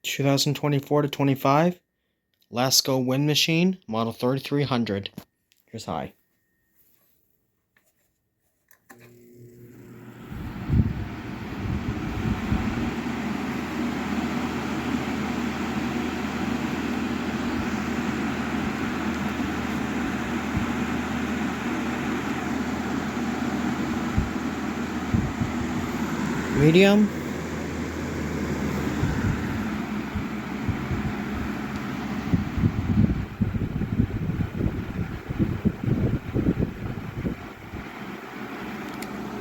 2024 to 25 Lasko Wind Machine, model 3300. Here's high. Medium.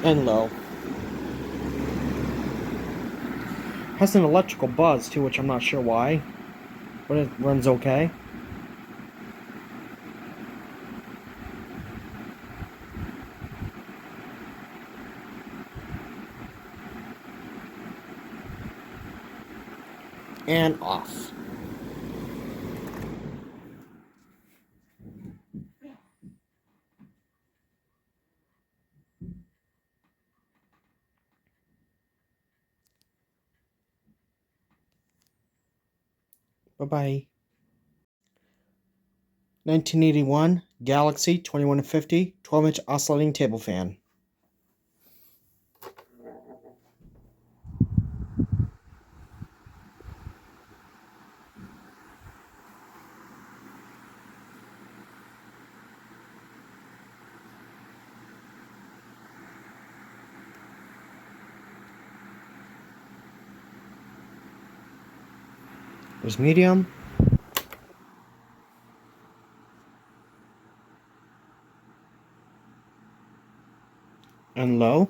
And low. Has an electrical buzz too, which I'm not sure why, but it runs okay. And off. Bye-bye. 1981 Galaxy 2150 12-inch oscillating table fan. There's medium. And low.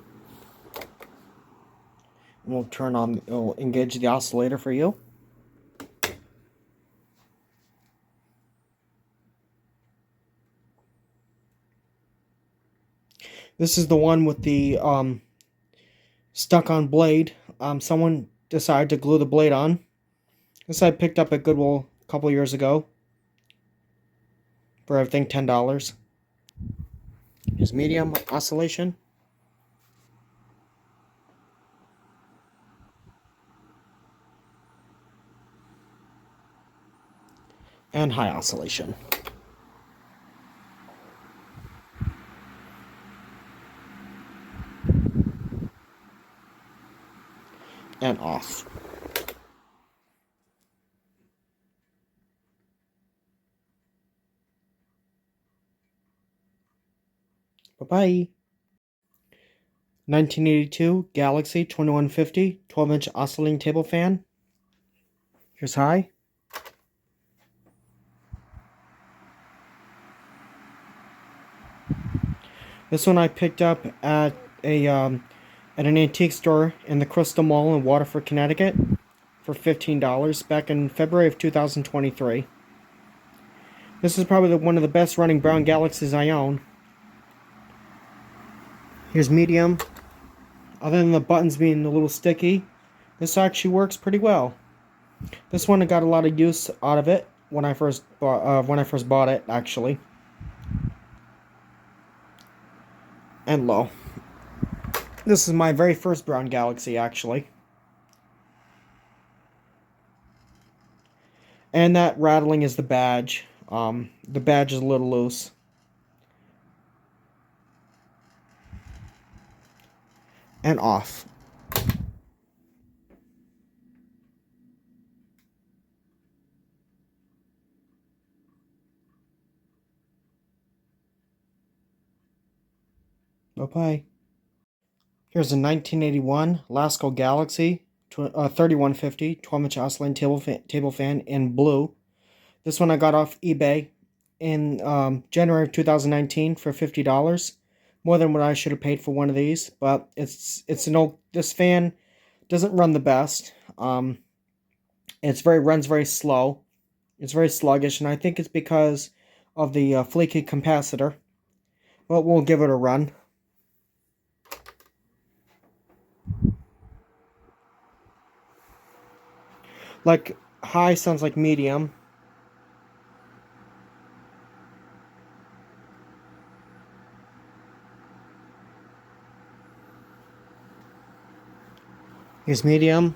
And we'll engage the oscillator for you. This is the one with the stuck-on blade. Someone decided to glue the blade on. This I picked up at Goodwill a couple years ago for, I think, $10. Here's medium oscillation. And high oscillation. And off. Bye-bye. 1982 Galaxy 2150 12-inch oscillating table fan. Here's high. This one I picked up at an antique store in the Crystal Mall in Waterford, Connecticut for $15 back in February of 2023. This is probably one of the best running Brown Galaxies I own. Here's medium. Other than the buttons being a little sticky, this actually works pretty well. This one I got a lot of use out of it when I first bought it, actually. And low. This is my very first Brown Galaxy, actually. And that rattling is the badge. The badge is a little loose. And off. Bye-bye. Here's a 1981 Lasko Galaxy 3150 12-inch oscillating table fan in blue. This one I got off eBay in January of 2019 for $50. More than what I should have paid for one of these, but it's an old. This fan doesn't run the best. Runs very slow. It's very sluggish, and I think it's because of the flaky capacitor. But we'll give it a run. Like high sounds like medium. Here's medium.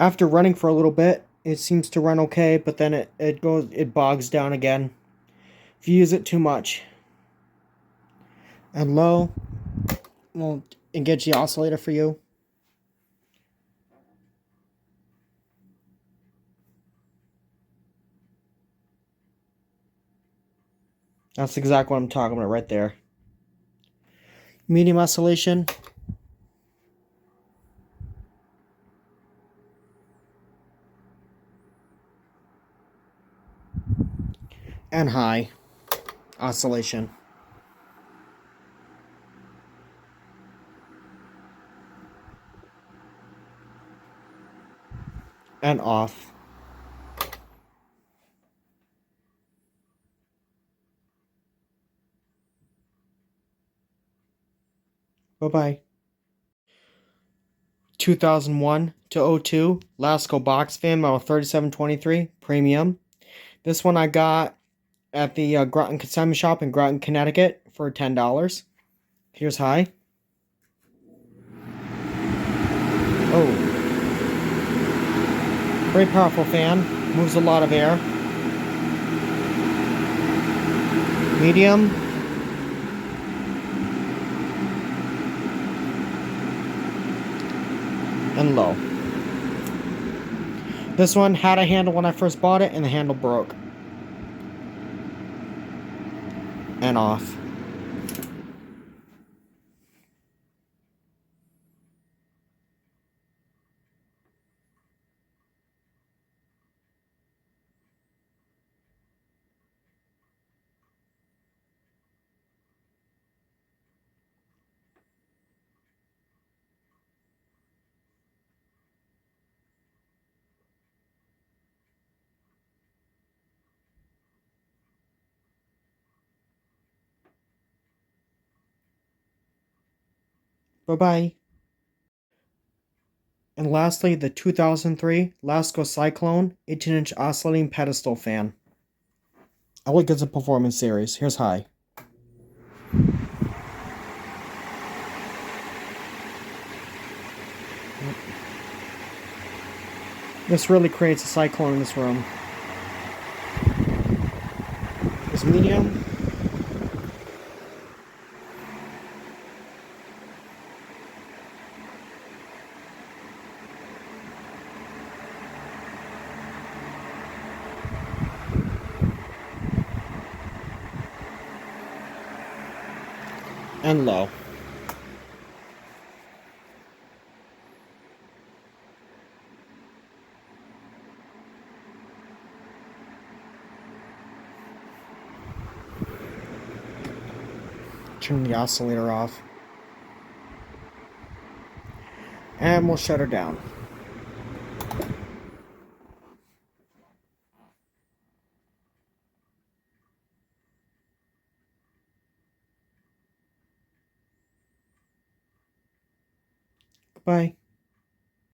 After running for a little bit, it seems to run okay, but then it bogs down again if you use it too much. And low, we'll engage the oscillator for you. That's exactly what I'm talking about right there. Medium oscillation. And high oscillation. And off. Bye-bye. 2001 to 02 Lasko box fan model 3723 premium. This one I got at the Groton Consignment Shop in Groton, Connecticut for $10. Here's high. Oh. Very powerful fan. Moves a lot of air. Medium. And low. This one had a handle when I first bought it and the handle broke. And off. Bye-bye. And lastly, the 2003 Lasko Cyclone 18-inch oscillating pedestal fan. I like it's a performance series. Here's high. This really creates a cyclone in this room. This medium. And low. Turn the oscillator off. And we'll shut her down. Goodbye.